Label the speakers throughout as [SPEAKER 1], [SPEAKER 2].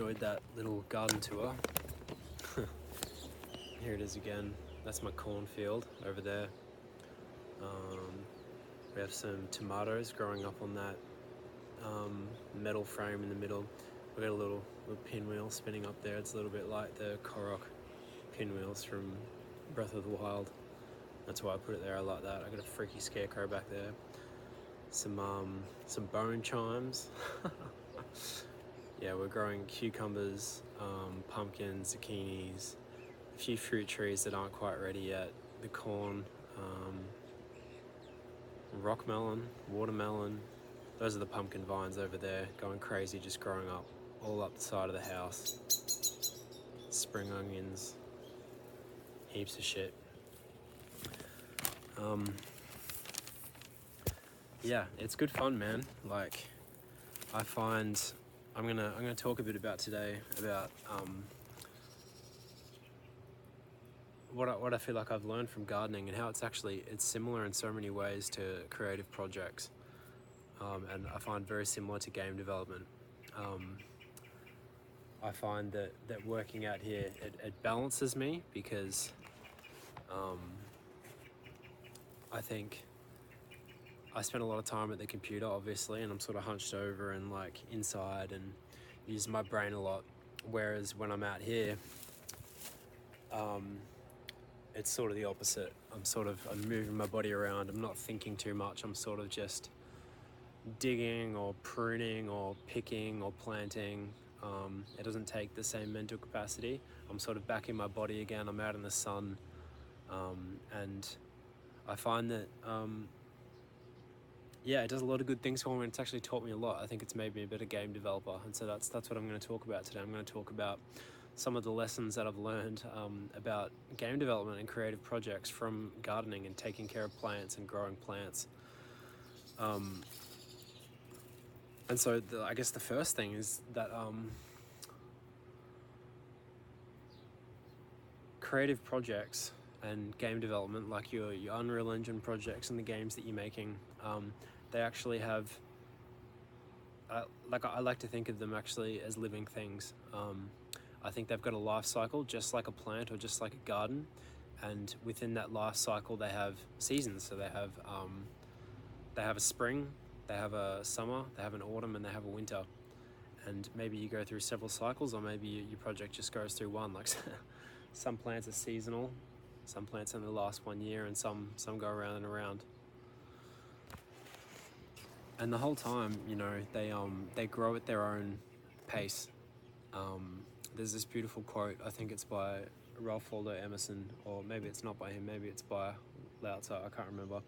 [SPEAKER 1] enjoyed that little garden tour. Here it is again. That's my cornfield over there. We have some tomatoes growing up on that metal frame in the middle. We've got a little pinwheel spinning up there. It's a little bit like the Korok pinwheels from Breath of the Wild. That's why I put it there. I like that. I got a freaky scarecrow back there. Some bone chimes. Yeah, we're growing cucumbers, pumpkins, zucchinis, a few fruit trees that aren't quite ready yet. The corn, rock melon, watermelon. Those are the pumpkin vines over there, going crazy, just growing up all up the side of the house. Spring onions, heaps of shit. Yeah, it's good fun, man. Like, I find I'm gonna talk a bit about today about what I feel like I've learned from gardening and how it's similar in so many ways to creative projects, and I find very similar to game development. I find that working out here, it balances me because I think I spend a lot of time at the computer, obviously, and I'm sort of hunched over and like inside and use my brain a lot. Whereas when I'm out here, it's sort of the opposite. I'm moving my body around. I'm not thinking too much. I'm sort of just digging or pruning or picking or planting. It doesn't take the same mental capacity. I'm sort of back in my body again. I'm out in the sun, and I find that yeah, it does a lot of good things for me. It's actually taught me a lot. I think it's made me a better game developer, and so that's what I'm going to talk about today. I'm going to talk about some of the lessons that I've learned about game development and creative projects from gardening and taking care of plants and growing plants. And so I guess the first thing is that creative projects and game development, like your Unreal Engine projects and the games that you're making, they actually have, I like to think of them actually as living things. I think they've got a life cycle just like a plant or just like a garden, and within that life cycle they have seasons. So they have a spring, they have a summer, they have an autumn, and they have a winter. And maybe you go through several cycles, or maybe your project just goes through one. Like some plants are seasonal, some plants only last 1 year, and some go around and around. And the whole time, you know, they grow at their own pace. There's this beautiful quote, I think it's by Ralph Waldo Emerson, or maybe it's not by him, maybe it's by Lao-tzu, I can't remember.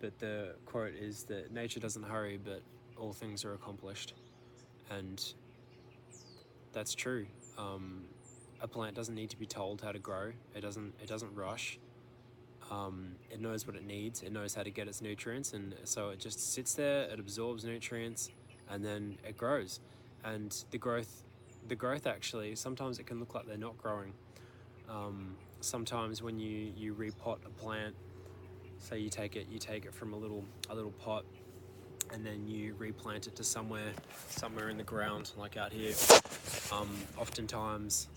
[SPEAKER 1] But the quote is that nature doesn't hurry, but all things are accomplished. And that's true. A plant doesn't need to be told how to grow. It doesn't rush. It knows what it needs. It knows how to get its nutrients, and so it just sits there. It absorbs nutrients, and then it grows. And the growth actually, sometimes it can look like they're not growing. Sometimes when you repot a plant, say you take it from a little pot, and then you replant it to somewhere in the ground, like out here. Oftentimes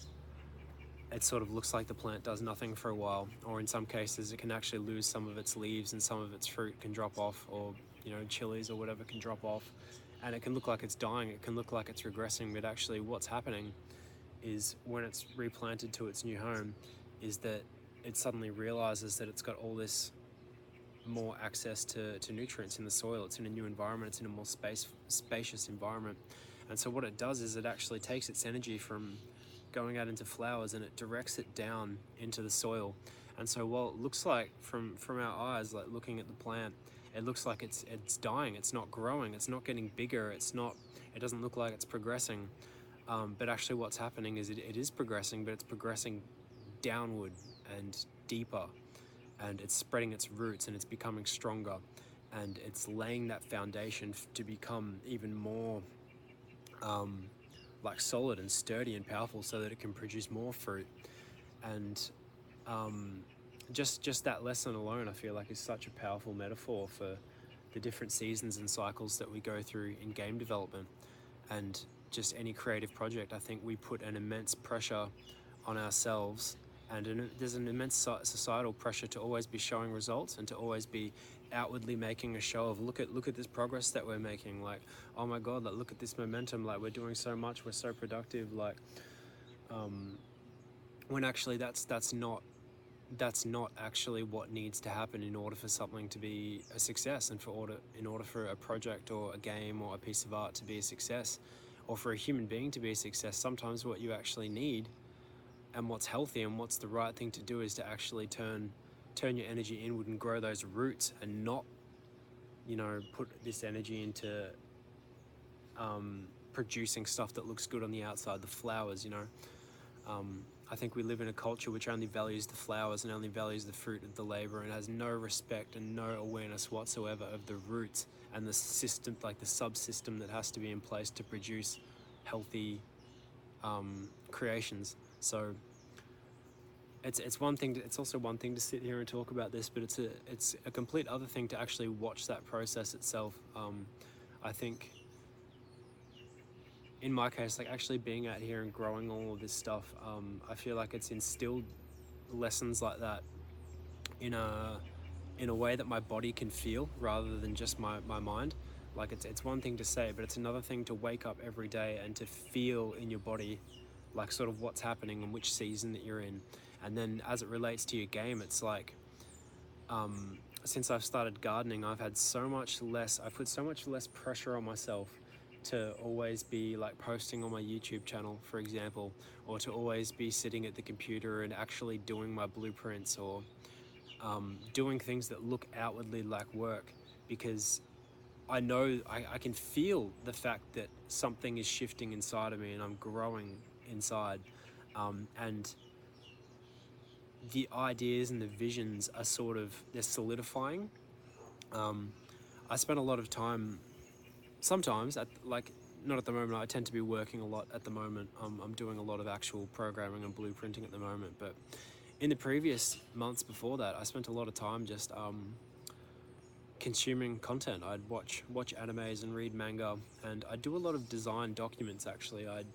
[SPEAKER 1] it sort of looks like the plant does nothing for a while, or in some cases it can actually lose some of its leaves and some of its fruit can drop off, or chilies or whatever can drop off, and it can look like it's dying, it can look like it's regressing. But actually what's happening is, when it's replanted to its new home, is that it suddenly realizes that it's got all this more access to nutrients in the soil. It's in a new environment, it's in a more spacious environment. And so what it does is it actually takes its energy from going out into flowers and it directs it down into the soil. And so while it looks like from our eyes, like looking at the plant, it looks like it's dying, it's not growing, it's not getting bigger, it doesn't look like it's progressing. But actually what's happening is it is progressing, but it's progressing downward and deeper, and it's spreading its roots, and it's becoming stronger, and it's laying that foundation to become even more like solid and sturdy and powerful, so that it can produce more fruit. And just that lesson alone, I feel like, is such a powerful metaphor for the different seasons and cycles that we go through in game development. And just any creative project, I think we put an immense pressure on ourselves, and there's an immense societal pressure to always be showing results and to always be outwardly making a show of look at this progress that we're making, like, oh my god, like, look at this momentum, like, we're doing so much, we're so productive, like, when actually that's not actually what needs to happen in order for something to be a success, and in order for a project or a game or a piece of art to be a success, or for a human being to be a success. Sometimes what you actually need, and what's healthy and what's the right thing to do, is to actually turn your energy inward and grow those roots, and not, put this energy into producing stuff that looks good on the outside, the flowers. I think we live in a culture which only values the flowers and only values the fruit of the labor, and has no respect and no awareness whatsoever of the roots and the system, like the subsystem that has to be in place to produce healthy creations. So it's one thing it's also one thing to sit here and talk about this, but it's a complete other thing to actually watch that process itself. I think in my case, like, actually being out here and growing all of this stuff, I feel like it's instilled lessons like that in a way that my body can feel, rather than just my mind. Like, it's one thing to say, but it's another thing to wake up every day and to feel in your body, like, sort of what's happening and which season that you're in. And then as it relates to your game, it's like, since I've started gardening, I've put so much less pressure on myself to always be, like, posting on my YouTube channel, for example, or to always be sitting at the computer and actually doing my blueprints, or doing things that look outwardly like work, because I know I can feel the fact that something is shifting inside of me and I'm growing inside, and the ideas and the visions are they're solidifying. I spent a lot of time sometimes not at the moment. I tend to be working a lot at the moment. I'm doing a lot of actual programming and blueprinting at the moment, but in the previous months before that, I spent a lot of time just consuming content. I'd watch animes and read manga, and I'd do a lot of design documents. Actually, I'd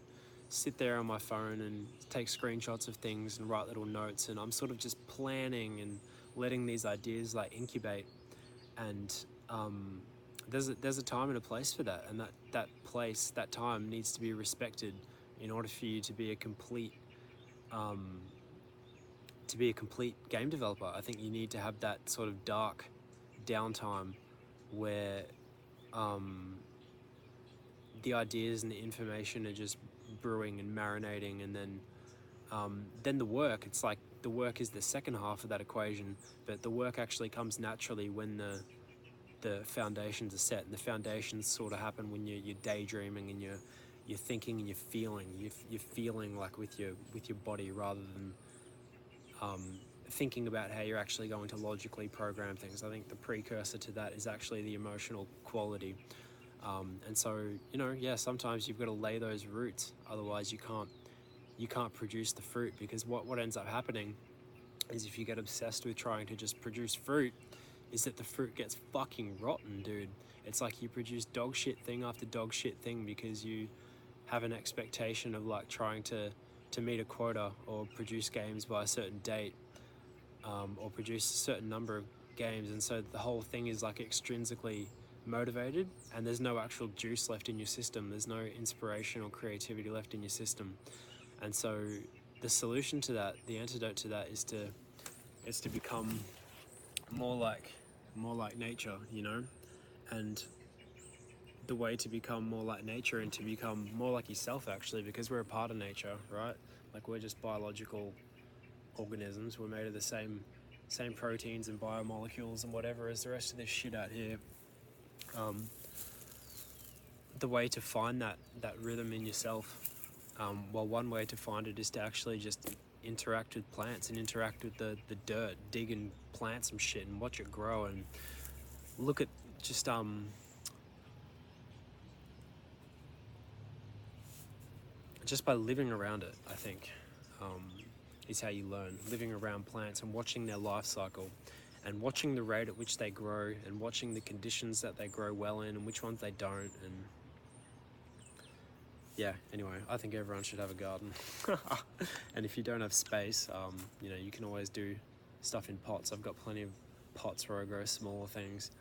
[SPEAKER 1] sit there on my phone and take screenshots of things and write little notes, and I'm sort of just planning and letting these ideas, like, incubate. And there's a time and a place for that, and that time needs to be respected in order for you to be a complete game developer. I think you need to have that sort of dark downtime where the ideas and the information are just brewing and marinating, and then the work, it's like the work is the second half of that equation, but the work actually comes naturally when the foundations are set, and the foundations sort of happen when you're daydreaming and you're thinking and you're feeling like with your body, rather than thinking about how you're actually going to logically program things. I think the precursor to that is actually the emotional quality. And so, sometimes you've got to lay those roots, otherwise you can't produce the fruit, because what ends up happening is, if you get obsessed with trying to just produce fruit, is that the fruit gets fucking rotten, dude. It's like you produce dog shit thing after dog shit thing because you have an expectation of, like, trying to meet a quota, or produce games by a certain date, or produce a certain number of games, and so the whole thing is, like, extrinsically motivated, and there's no actual juice left in your system. There's no inspiration or creativity left in your system. And so the solution to that, the antidote to that, is to become more like nature, and the way to become more like nature, and to become more like yourself, actually, because we're a part of nature, right? Like, we're just biological organisms. We're made of the same proteins and biomolecules and whatever as the rest of this shit out here. The way to find that rhythm in yourself, one way to find it is to actually just interact with plants and interact with the dirt, dig and plant some shit and watch it grow, and look at just by living around it, I think, is how you learn. Living around plants and watching their life cycle, and watching the rate at which they grow, and watching the conditions that they grow well in and which ones they don't. And yeah, anyway, I think everyone should have a garden. And if you don't have space, you know, you can always do stuff in pots. I've got plenty of pots where I grow smaller things.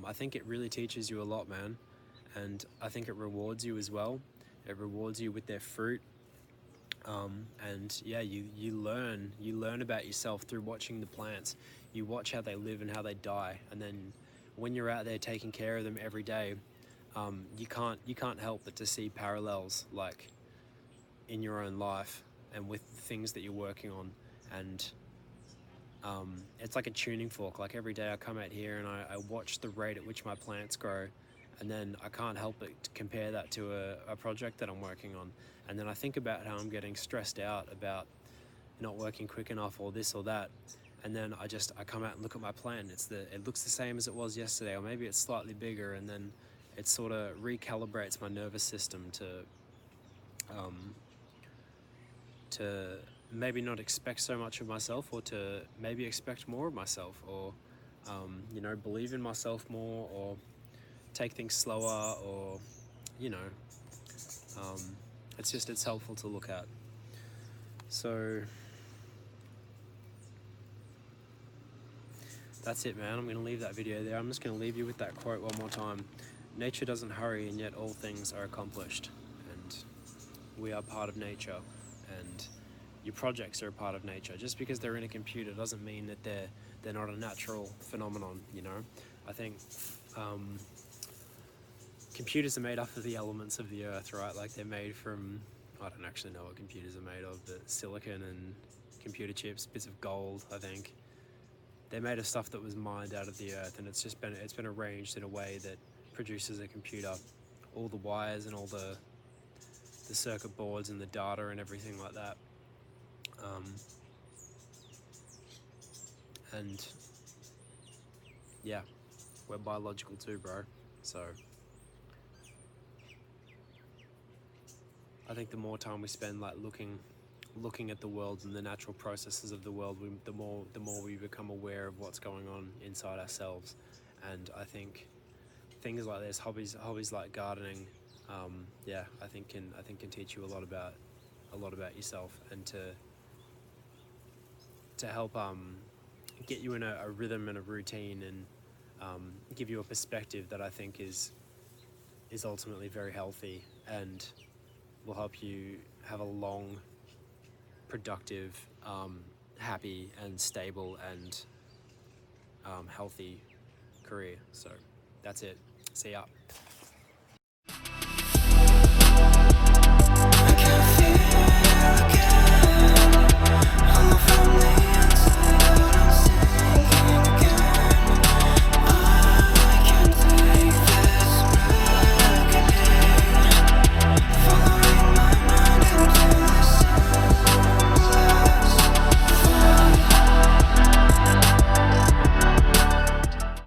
[SPEAKER 1] I think it really teaches you a lot, man. And I think it rewards you as well. It rewards you with their fruit. And yeah, you learn about yourself through watching the plants. You watch how they live and how they die, and then when you're out there taking care of them every day, you can't help but to see parallels, like in your own life and with things that you're working on. And it's like a tuning fork. Like every day I come out here and I watch the rate at which my plants grow, and then I can't help but to compare that to a project that I'm working on. And then I think about how I'm getting stressed out about not working quick enough or this or that. And then I come out and look at my plant. It looks the same as it was yesterday, or maybe it's slightly bigger, and then it sort of recalibrates my nervous system to maybe not expect so much of myself, or to maybe expect more of myself, or you know, believe in myself more, or take things slower, or you know, it's helpful to look at. So that's it, man. I'm going to leave that video there. I'm just going to leave you with that quote one more time. Nature doesn't hurry, and yet all things are accomplished. And we are part of nature, and your projects are a part of nature. Just because they're in a computer doesn't mean that they're not a natural phenomenon, you know? I think computers are made up of the elements of the earth, right? Like they're made from, I don't actually know what computers are made of, but silicon and computer chips, bits of gold, I think. They're made of stuff that was mined out of the earth, and it's been arranged in a way that produces a computer. All the wires and all the circuit boards and the data and everything like that. And yeah, we're biological too, bro. So I think the more time we spend like looking at the world and the natural processes of the world, the more we become aware of what's going on inside ourselves. And I think things like this, hobbies like gardening, yeah, I think can teach you a lot about yourself, and to help get you in a rhythm and a routine, and give you a perspective that I think is ultimately very healthy, and will help you have a long, productive, happy and stable and healthy career. So that's it. See ya.